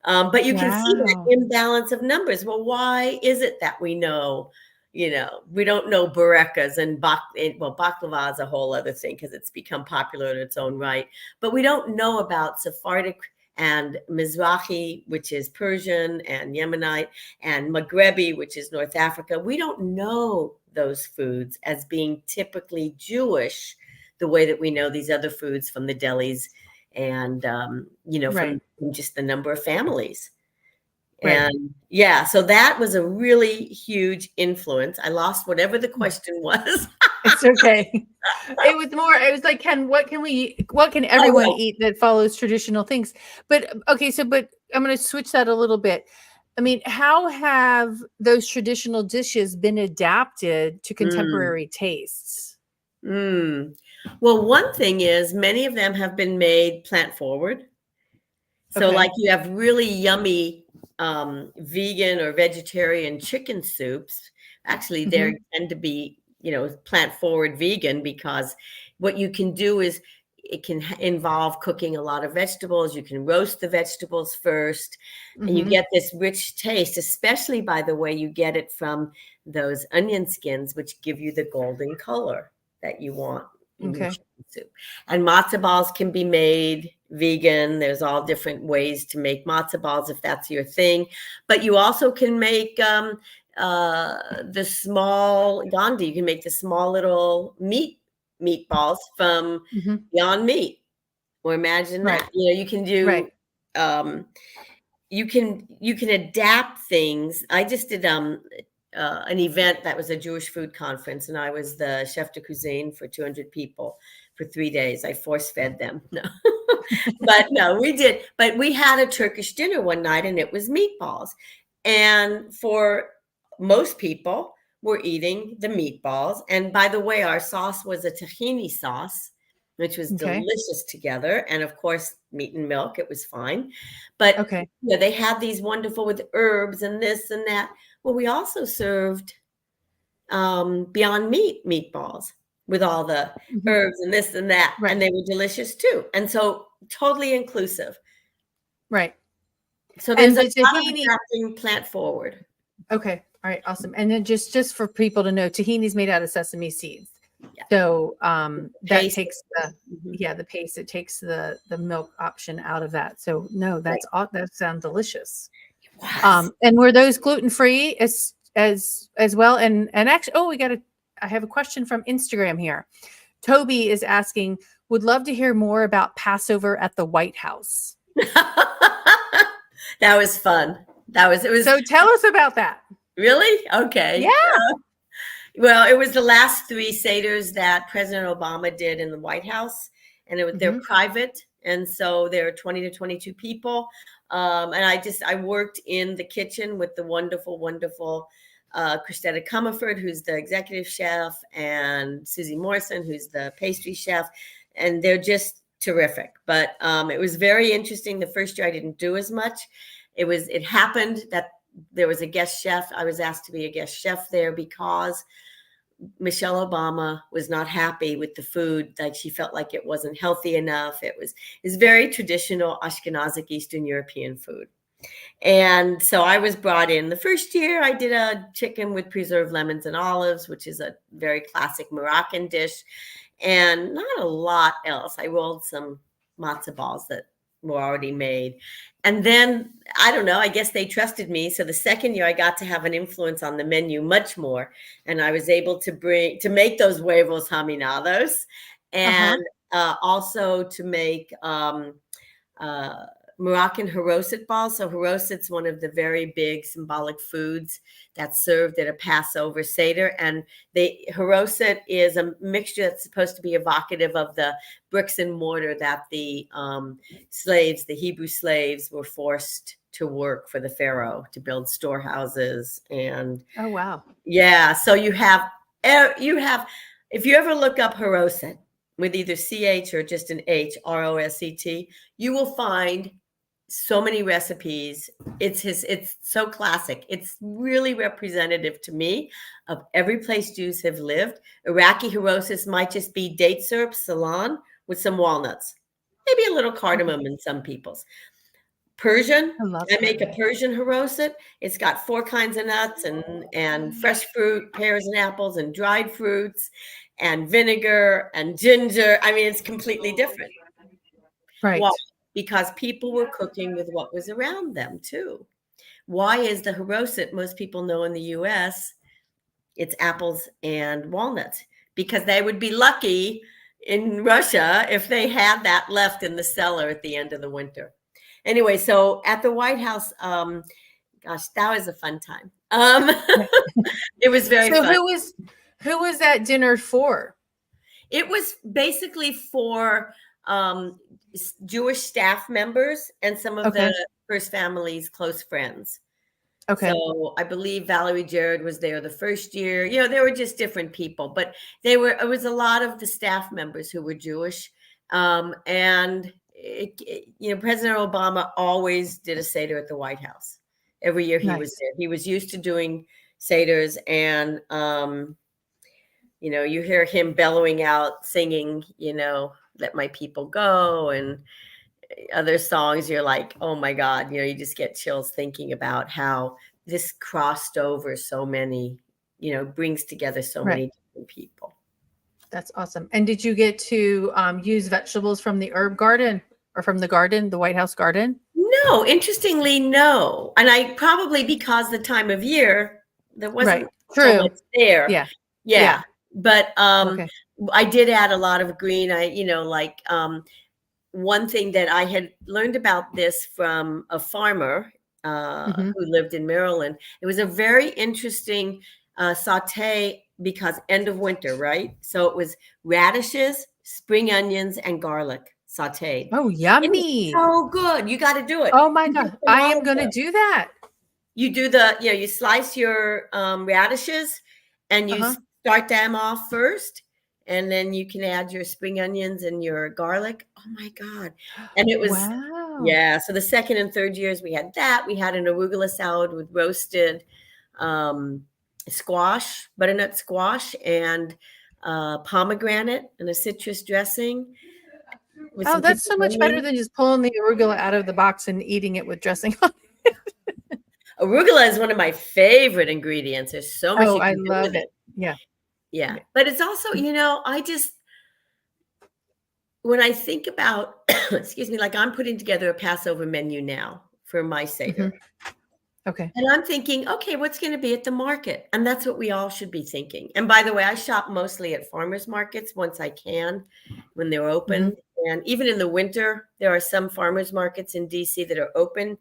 Speaker 2: But you can see that imbalance of numbers. Well, why is it that we know, we don't know burekas and baklava is a whole other thing because it's become popular in its own right. But we don't know about Sephardic and Mizrahi, which is Persian and Yemenite, and Maghrebi, which is North Africa. We don't know those foods as being typically Jewish the way that we know these other foods from the delis and
Speaker 1: Right.
Speaker 2: from just the number of families.
Speaker 1: Right.
Speaker 2: And yeah, so that was a really huge influence. I lost whatever the question was.
Speaker 1: It's okay. It was like, what can
Speaker 2: Oh,
Speaker 1: everyone
Speaker 2: right.
Speaker 1: eat that follows traditional things? But okay, but I'm going to switch that a little bit. I mean, how have those traditional dishes been adapted to
Speaker 2: Mm,
Speaker 1: contemporary tastes?
Speaker 2: mm. Well, one thing is many of them have been made plant forward. So like
Speaker 1: Okay.
Speaker 2: you have really yummy vegan or vegetarian chicken soups. Actually, they
Speaker 1: Hmm.
Speaker 2: tend to be, plant forward vegan because what you can do is it can involve cooking a lot of vegetables. You can roast the vegetables first, and you
Speaker 1: Hmm.
Speaker 2: get this rich taste, especially by the way you get it from those onion skins, which give you the golden color that you want in your
Speaker 1: Okay.
Speaker 2: chicken soup. And matzo balls can be made vegan. There's all different ways to make matzo balls if that's your thing. But you also can make the small gandhi. You can make the small little meatballs from
Speaker 1: Hmm.
Speaker 2: Beyond Meat. Or imagine
Speaker 1: Right.
Speaker 2: that. You can
Speaker 1: Right.
Speaker 2: do you can adapt things. I just did an event that was a Jewish food conference, and I was the chef de cuisine for 200 people for 3 days. I force fed them. No, but no, we did. But we had a Turkish dinner one night, and it was meatballs. And for most people, were eating the meatballs. And by the way, our sauce was a tahini sauce, which was
Speaker 1: Okay.
Speaker 2: delicious together. And of course, meat and milk, it was fine. But
Speaker 1: Okay.
Speaker 2: they had these wonderful with herbs and this and that. Well, we also served Beyond Meat meatballs with all the
Speaker 1: Hmm.
Speaker 2: herbs and this and that,
Speaker 1: Right.
Speaker 2: and they were delicious too. And so totally inclusive.
Speaker 1: Right.
Speaker 2: So there's
Speaker 1: And
Speaker 2: a
Speaker 1: the
Speaker 2: lot of
Speaker 1: tahini.
Speaker 2: adapting plant forward.
Speaker 1: Okay. All right. Awesome. And then just for people to know, tahini is made out of sesame seeds.
Speaker 2: Yeah.
Speaker 1: So that
Speaker 2: Paste.
Speaker 1: takes
Speaker 2: Mhm.
Speaker 1: the paste. It takes the milk option out of that. So no,
Speaker 2: Right.
Speaker 1: that sounds delicious.
Speaker 2: Yes.
Speaker 1: And were those gluten free as well? And actually, I have a question from Instagram here. Toby is asking, would love to hear more about Passover at the White House.
Speaker 2: That was fun. It was
Speaker 1: So tell us about that.
Speaker 2: really okay.
Speaker 1: Yeah.
Speaker 2: Well, it was the last three Seders that President Obama did in the White House, and they're
Speaker 1: Hmm.
Speaker 2: private, and so there are 20 to 22 people. And I worked in the kitchen with the wonderful, wonderful Christetta Comerford, who's the executive chef, and Susie Morrison, who's the pastry chef, and they're just terrific. But it was very interesting. The first year I didn't do as much. It happened that there was a guest chef. I was asked to be a guest chef there because Michelle Obama was not happy with the food. Like she felt like it wasn't healthy enough. It's very traditional Ashkenazic Eastern European food. And so I was brought in. The first year I did a chicken with preserved lemons and olives, which is a very classic Moroccan dish, and not a lot else. I rolled some matzo balls that were already made. And then I don't know, I guess they trusted me. So the second year I got to have an influence on the menu much more. And I was able to make those huevos haminados, and
Speaker 1: Uh-huh.
Speaker 2: also to make uh, Moroccan haroset balls. So haroset's one of the very big symbolic foods that's served at a Passover Seder. And haroset is a mixture that's supposed to be evocative of the bricks and mortar that the the Hebrew slaves, were forced to work for the Pharaoh to build storehouses. And
Speaker 1: Oh, wow.
Speaker 2: yeah, so if you ever look up haroset with either CH or just an H, ROSET, you will find so many recipes. It's so classic. It's really representative to me of every place Jews have lived. Iraqi harosis might just be date syrup, Ceylon, with some walnuts, maybe a little
Speaker 1: Okay.
Speaker 2: cardamom in some people's. Persian,
Speaker 1: I love
Speaker 2: I make a
Speaker 1: cardamom.
Speaker 2: Persian haroset. It's got four kinds of nuts and fresh fruit, pears and apples, and dried fruits, and vinegar and ginger. I mean, it's completely different. Why?
Speaker 1: Right.
Speaker 2: Because people were cooking with what was around them too. Why is the haroset most people know in the US, it's apples and walnuts? Because they would be lucky in Russia if they had that left in the cellar at the end of the winter. Anyway, so at the White House, gosh, that was a fun time. It was very
Speaker 1: So
Speaker 2: fun.
Speaker 1: who was that dinner for?
Speaker 2: It was basically for Jewish staff members and some of the first family's close friends.
Speaker 1: Okay.
Speaker 2: So I believe Valerie Jarrett was there the first year. You know, there were just different people, but it was a lot of the staff members who were Jewish. And President Obama always did a Seder at the White House. Every year he was there. He was used to doing Seders, and you hear him bellowing out, singing, "Let My People Go," and other songs. You're like, oh my God, you just get chills thinking about how this crossed over so many, brings together so many different people.
Speaker 1: That's awesome. And did you get to use vegetables from the herb garden or from the garden, the White House garden?
Speaker 2: No, interestingly, no. And I probably, because the time of year, there wasn't so much there. Yeah. But I did add a lot of green. One thing that I had learned about this from a farmer who lived in Maryland, it was a very interesting saute because end of winter, right? So it was radishes, spring onions, and garlic sauteed.
Speaker 1: Oh, yummy.
Speaker 2: So good. You got to do it.
Speaker 1: Oh my God. I am going to do that.
Speaker 2: You do you slice your radishes and you start them off first. And then you can add your spring onions and your garlic. Oh my God. And it was, yeah. So the second and third years we had that. We had an arugula salad with roasted squash, butternut squash, and pomegranate and a citrus dressing.
Speaker 1: Oh, that's so much better than just pulling the arugula out of the box and eating it with dressing on it.
Speaker 2: Arugula is one of my favorite ingredients. There's so much.
Speaker 1: Oh, I love it. Yeah.
Speaker 2: Yeah. But it's also, when I think about, excuse me, like I'm putting together a Passover menu now for my Seder.
Speaker 1: Okay.
Speaker 2: And I'm thinking, okay, what's going to be at the market? And that's what we all should be thinking. And by the way, I shop mostly at farmers markets once I can, when they're open. And even in the winter, there are some farmers markets in DC that are open.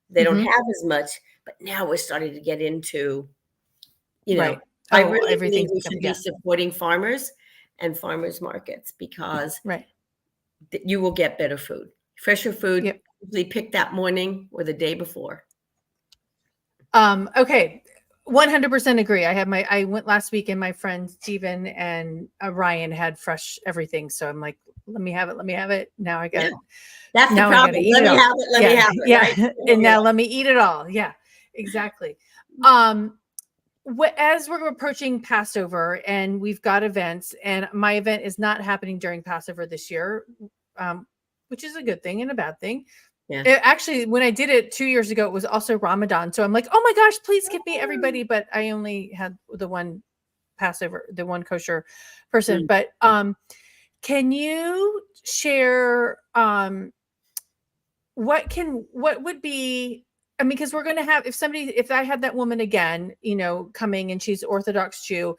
Speaker 2: They don't have as much, but now we're starting to get into, I really believe we should be supporting farmers and farmers markets because you will get better food, fresher food. Usually pick that morning or the day before.
Speaker 1: Okay. 100% agree. I went last week and my friend Steven and Ryan had fresh everything. So I'm like, let me have it. Now I got it.
Speaker 2: That's the problem. Let me have it. Let me have it.
Speaker 1: Yeah. Right? And now let me eat it all. Yeah, exactly. As we're approaching Passover and we've got events, and my event is not happening during Passover this year, which is a good thing and a bad thing. Yeah. Actually, when I did it 2 years ago, it was also Ramadan. So I'm like, oh my gosh, please give me everybody. But I only had the one Passover, the one kosher person. But can you share what would be, I mean, because we're going to have, if I had that woman again, coming and she's Orthodox Jew,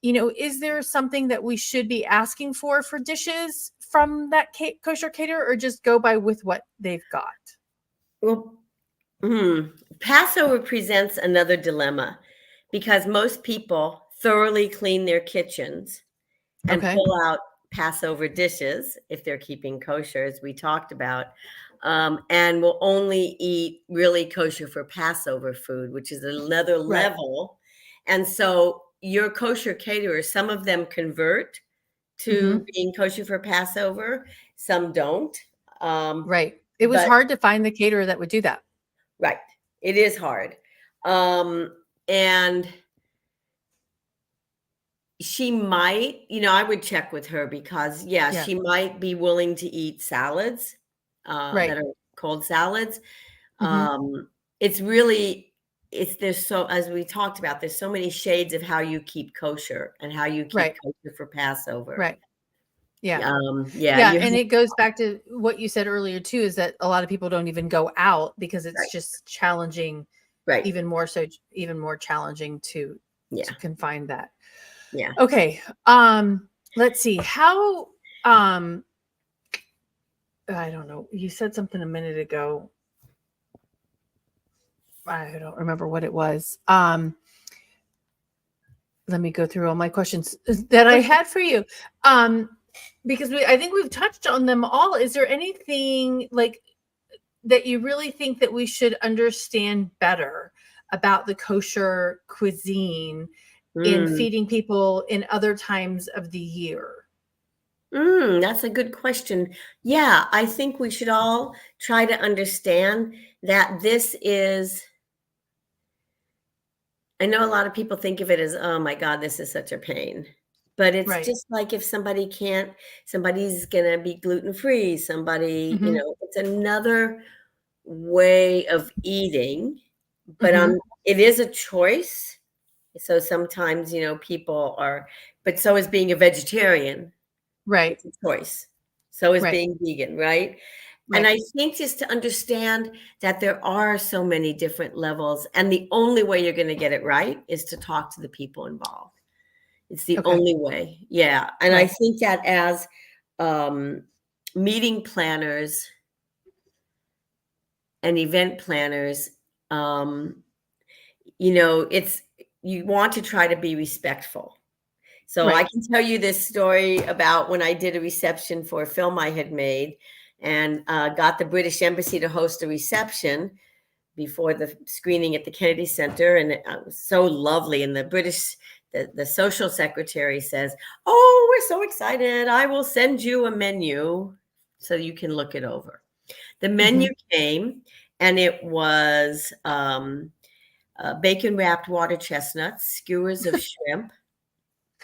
Speaker 1: is there something that we should be asking for dishes from that kosher caterer, or just go by with what they've got?
Speaker 2: Well, Passover presents another dilemma because most people thoroughly clean their kitchens and pull out Passover dishes if they're keeping kosher, as we talked about, and will only eat really kosher for Passover food, which is another level. And so your kosher caterers, some of them convert to being kosher for Passover, some don't.
Speaker 1: It was hard to find the caterer that would do that.
Speaker 2: Right. It is hard. And she might, I would check with her because she might be willing to eat salads that are cold salads. It's really, as we talked about, there's so many shades of how you keep kosher and how you keep kosher for Passover.
Speaker 1: Right. Yeah. And it goes back to what you said earlier too, is that a lot of people don't even go out because it's just challenging, even more challenging to confine that.
Speaker 2: Yeah.
Speaker 1: Okay. Let's see. How I don't know. You said something a minute ago. I don't remember what it was. Let me go through all my questions that I had for you. Because I think we've touched on them all. Is there anything like that you really think that we should understand better about the kosher cuisine in feeding people in other times of the year?
Speaker 2: That's a good question. Yeah, I think we should all try to understand that this is, I know a lot of people think of it as, oh my God, this is such a pain. But it's
Speaker 1: Right.
Speaker 2: just like if somebody's going to be gluten-free, somebody,
Speaker 1: Mm-hmm.
Speaker 2: it's another way of eating, but
Speaker 1: Mm-hmm.
Speaker 2: it is a choice. So sometimes, people are, but so is being a vegetarian.
Speaker 1: Right.
Speaker 2: It's a choice. So is
Speaker 1: Right.
Speaker 2: being vegan, right? And
Speaker 1: Right.
Speaker 2: I think just to understand that there are so many different levels, and the only way you're going to get it right is to talk to the people involved. It's the
Speaker 1: Okay.
Speaker 2: only way. Yeah. And I
Speaker 1: Right.
Speaker 2: think that as meeting planners and event planners, it's, you want to try to be respectful. So I
Speaker 1: Right.
Speaker 2: can tell you this story about when I did a reception for a film I had made, and got the British Embassy to host a reception before the screening at the Kennedy Center. And it was so lovely. And the social secretary says, "Oh, we're so excited. I will send you a menu so you can look it over." The menu came, and it was bacon wrapped water chestnuts, skewers of shrimp.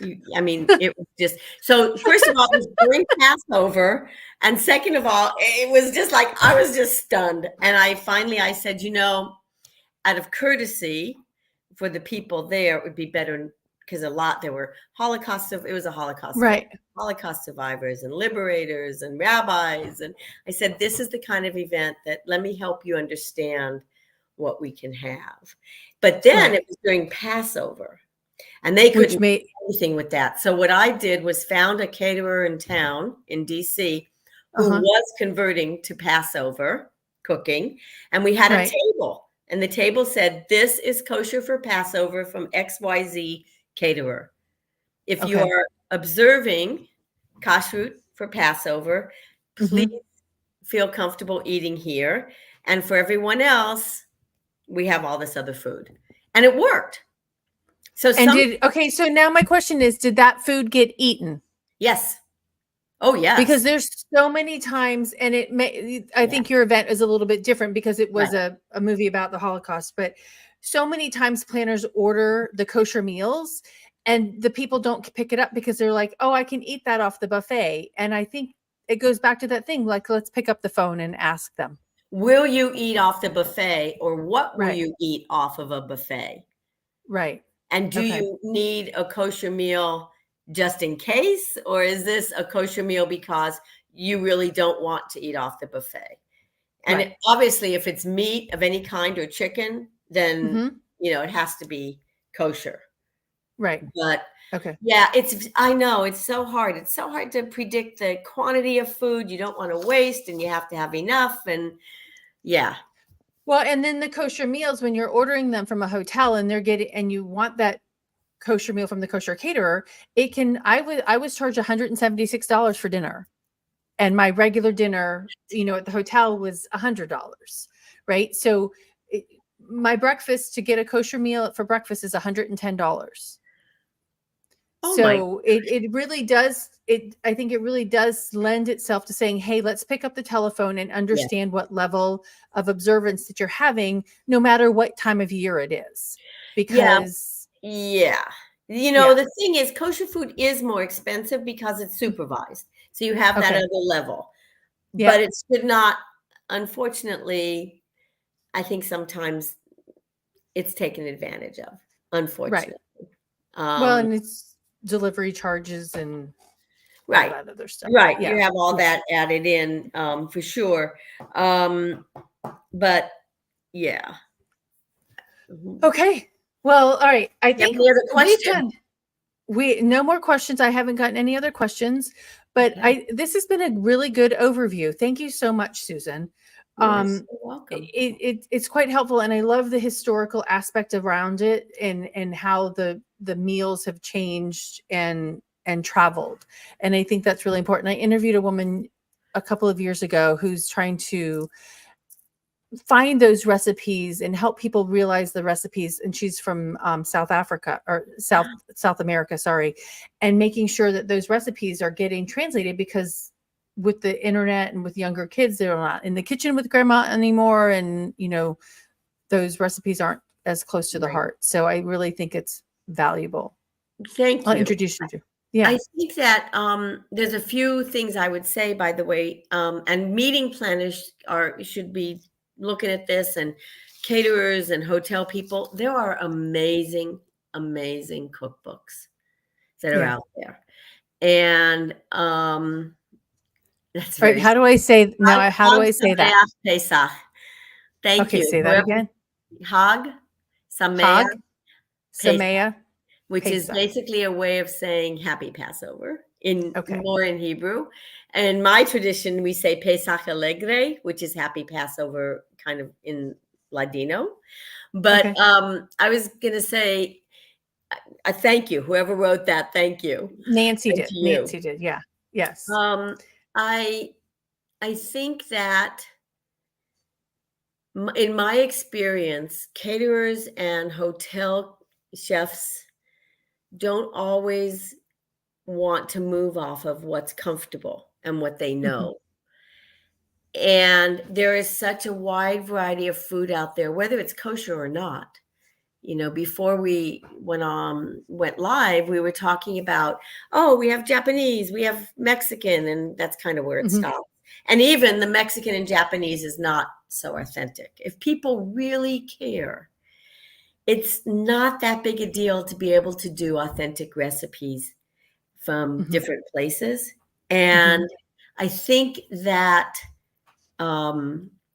Speaker 2: It was just, so first of all, it was during Passover. And second of all, it was just like, I was just stunned. And I said, out of courtesy for the people there, it would be better, because there were it was a Holocaust film,
Speaker 1: Right.
Speaker 2: Holocaust survivors and liberators and rabbis. And I said, this is the kind of event that, let me help you understand what we can have. But then it was during Passover, and they couldn't do anything with that. So what I did was found a caterer in town in DC who was converting to Passover cooking. And we had a table, and the table said, "This is kosher for Passover from XYZ caterer. If you are observing kashrut for Passover, please feel comfortable eating here. And for everyone else, we have all this other food." And it worked. So
Speaker 1: so now my question is, did that food get eaten?
Speaker 2: Yes. Oh, yes.
Speaker 1: Because there's so many times, and I think your event is a little bit different because it was a movie about the Holocaust, but so many times planners order the kosher meals and the people don't pick it up because they're like, "Oh, I can eat that off the buffet." And I think it goes back to that thing, like, let's pick up the phone and ask them.
Speaker 2: Will you eat off the buffet, or what will you eat off of a buffet?
Speaker 1: Right.
Speaker 2: And do you need a kosher meal just in case, or is this a kosher meal because you really don't want to eat off the buffet? And obviously, if it's meat of any kind or chicken, then it has to be kosher.
Speaker 1: Right.
Speaker 2: But yeah, I know it's so hard. It's so hard to predict the quantity of food you don't want to waste, and you have to have enough. And yeah.
Speaker 1: Well, and then the kosher meals, when you're ordering them from a hotel and and you want that kosher meal from the kosher caterer, I was charged $176 for dinner. And my regular dinner, at the hotel was $100, right? So my breakfast, to get a kosher meal for breakfast, is $110. So it really does. I think it really does lend itself to saying, "Hey, let's pick up the telephone and understand what level of observance that you're having, no matter what time of year it is." Because
Speaker 2: the thing is, kosher food is more expensive because it's supervised. So you have that other level, but it should not. Unfortunately, I think sometimes it's taken advantage of. Unfortunately,
Speaker 1: well, and it's delivery charges and all that other stuff.
Speaker 2: You have all that added in, for sure. But yeah.
Speaker 1: Okay. Well, all right. I think
Speaker 2: any other question?
Speaker 1: no more questions. I haven't gotten any other questions. But
Speaker 2: Okay.
Speaker 1: this has been a really good overview. Thank you so much, Susan.
Speaker 2: You're so welcome.
Speaker 1: It's quite helpful, and I love the historical aspect around it, and how the meals have changed and traveled. And I think that's really important. I interviewed a woman a couple of years ago who's trying to find those recipes and help people realize the recipes, and she's from South Africa, or South America, sorry, and making sure that those recipes are getting translated, because with the internet and with younger kids, they're not in the kitchen with grandma anymore, and those recipes aren't as close to the
Speaker 2: Right.
Speaker 1: heart. So I really think it's valuable.
Speaker 2: Thank
Speaker 1: I'll
Speaker 2: you.
Speaker 1: introduce you to. Yeah.
Speaker 2: I think that there's a few things I would say, by the way, and meeting planners should be looking at this, and caterers and hotel people. There are amazing, amazing cookbooks that are
Speaker 1: Yeah.
Speaker 2: out there, and that's
Speaker 1: All right.
Speaker 2: very
Speaker 1: How do I say now?
Speaker 2: Hag
Speaker 1: How do I say that?
Speaker 2: Sameach Pesach. Thank
Speaker 1: Okay.
Speaker 2: you.
Speaker 1: Say that
Speaker 2: Whoever
Speaker 1: again.
Speaker 2: Hag Sameach
Speaker 1: Hag
Speaker 2: Pesach,
Speaker 1: Samea
Speaker 2: which is
Speaker 1: Pesach.
Speaker 2: basically a way of saying happy Passover in
Speaker 1: Okay.
Speaker 2: more in Hebrew. And in my tradition, we say Pesach Alegre, which is happy Passover kind of in Ladino. But
Speaker 1: Okay.
Speaker 2: I was going to say, I thank you. Whoever wrote that, thank you.
Speaker 1: Nancy
Speaker 2: And
Speaker 1: did.
Speaker 2: to you.
Speaker 1: Nancy did. Yeah. Yes.
Speaker 2: I think that in my experience, caterers and hotel chefs don't always want to move off of what's comfortable and what they know. And there is such a wide variety of food out there, whether it's kosher or not. Before we went live, we were talking about, we have Japanese, we have Mexican, and that's kind of where it stops. And even the Mexican and Japanese is not so authentic. If people really care, it's not that big a deal to be able to do authentic recipes from different places. And I think that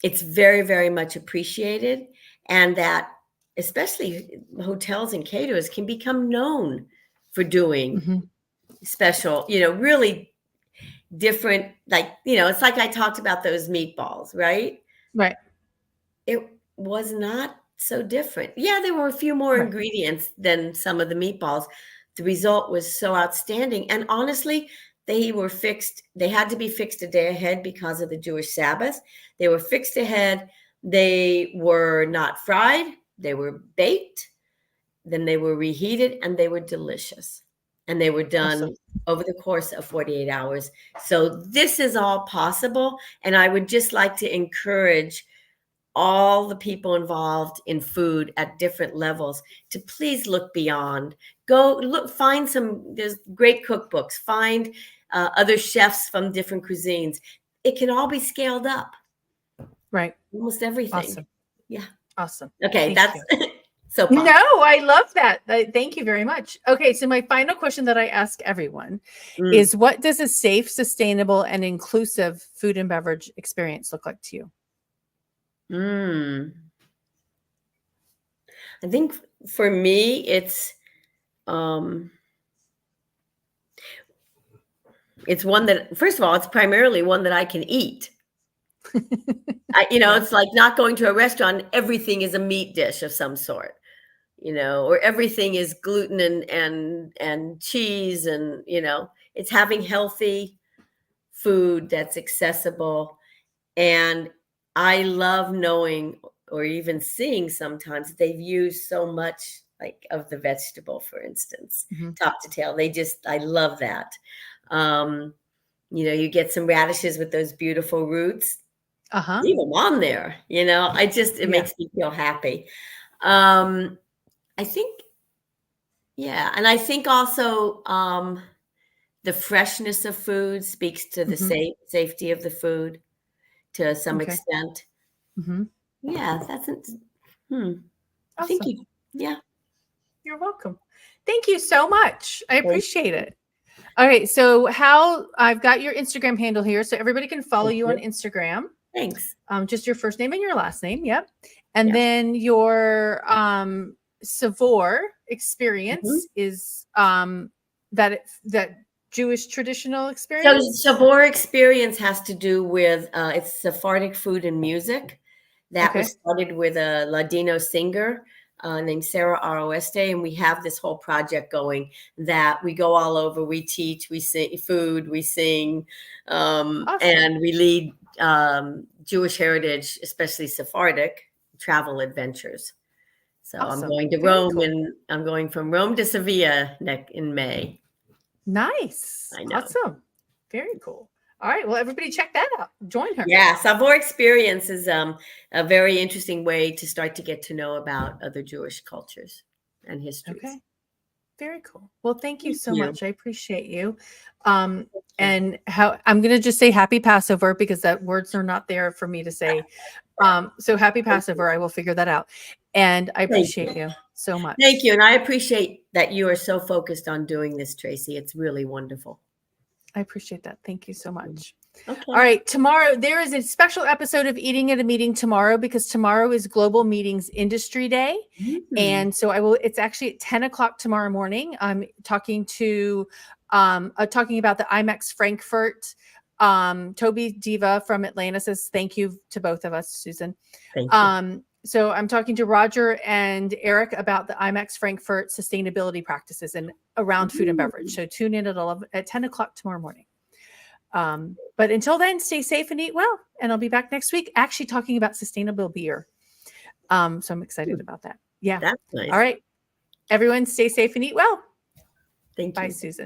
Speaker 2: it's very, very much appreciated, and that especially hotels and caterers can become known for doing special, really different, it's like I talked about those meatballs, right?
Speaker 1: Right.
Speaker 2: It was not so different. Yeah, there were a few more
Speaker 1: Right.
Speaker 2: ingredients than some of the meatballs. The result was so outstanding. And honestly, they had to be fixed a day ahead because of the Jewish Sabbath. They were fixed ahead. They were not fried. They were baked. Then they were reheated, and they were delicious. And they were done over the course of 48 hours. So this is all possible. And I would just like to encourage all the people involved in food at different levels to please look beyond. Go look, there's great cookbooks, find other chefs from different cuisines. It can all be scaled up.
Speaker 1: Right.
Speaker 2: Almost everything.
Speaker 1: Awesome.
Speaker 2: Yeah.
Speaker 1: Awesome.
Speaker 2: Okay.
Speaker 1: Thank
Speaker 2: That's
Speaker 1: you.
Speaker 2: so
Speaker 1: No, I love that. Thank you very much. Okay. So my final question that I ask everyone is, what does a safe, sustainable, and inclusive food and beverage experience look like to you?
Speaker 2: I think for me, it's one that, first of all, it's primarily one that I can eat. It's like not going to a restaurant, everything is a meat dish of some sort, or everything is gluten and cheese, and, it's having healthy food that's accessible. And I love knowing, or even seeing sometimes, they've used so much of the vegetable, for instance, top to tail. I love that. You get some radishes with those beautiful roots. Leave them on there. It makes me feel happy. I think, and I think also the freshness of food speaks to the safety of the food to some extent. Yeah, that's it. I think
Speaker 1: You're welcome. Thank you so much. I appreciate it. All right. So I've got your Instagram handle here, so everybody can follow you on Instagram.
Speaker 2: Thanks.
Speaker 1: Just your first name and your last name. Yep. And then your Savor Experience is that Jewish traditional
Speaker 2: So
Speaker 1: experience?
Speaker 2: Savor Experience has to do with it's Sephardic food and music that
Speaker 1: Okay.
Speaker 2: was started with a Ladino singer named Sarah Aroeste, and we have this whole project going that we go all over. We teach, we sing food, we sing,
Speaker 1: Awesome.
Speaker 2: and we lead Jewish heritage, especially Sephardic travel adventures. So I'm
Speaker 1: Awesome.
Speaker 2: going to
Speaker 1: Very
Speaker 2: Rome,
Speaker 1: cool.
Speaker 2: and I'm going from Rome to Sevilla in May.
Speaker 1: Nice.
Speaker 2: I know.
Speaker 1: Awesome. Very cool. All right. Well, everybody check that out. Join her.
Speaker 2: Yeah, Savor Experience is a very interesting way to start to get to know about other Jewish cultures and histories.
Speaker 1: Okay. Very cool. Well, thank you
Speaker 2: Thank
Speaker 1: so
Speaker 2: you.
Speaker 1: much. I appreciate you. And how I'm going to just say happy Passover because that words are not there for me to say. So happy Passover. I will figure that out. And I appreciate you so much.
Speaker 2: Thank you. And I appreciate that you are so focused on doing this, Tracy. It's really wonderful.
Speaker 1: I appreciate that. Thank you so much.
Speaker 2: Okay.
Speaker 1: All right. Tomorrow, there is a special episode of Eating at a Meeting tomorrow because tomorrow is Global Meetings Industry Day. And so it's actually at 10 o'clock tomorrow morning. I'm talking about the IMEX Frankfurt. Toby Diva from Atlanta says, thank you to both of us, Susan.
Speaker 2: Thank you.
Speaker 1: So I'm talking to Roger and Eric about the IMEX Frankfurt sustainability practices and around food and beverage. So tune in at 10 o'clock tomorrow morning. But until then, stay safe and eat well. And I'll be back next week actually talking about sustainable beer. So I'm excited about that. Yeah.
Speaker 2: That's nice.
Speaker 1: All right. Everyone stay safe and eat well.
Speaker 2: Thank you.
Speaker 1: Bye, Susan.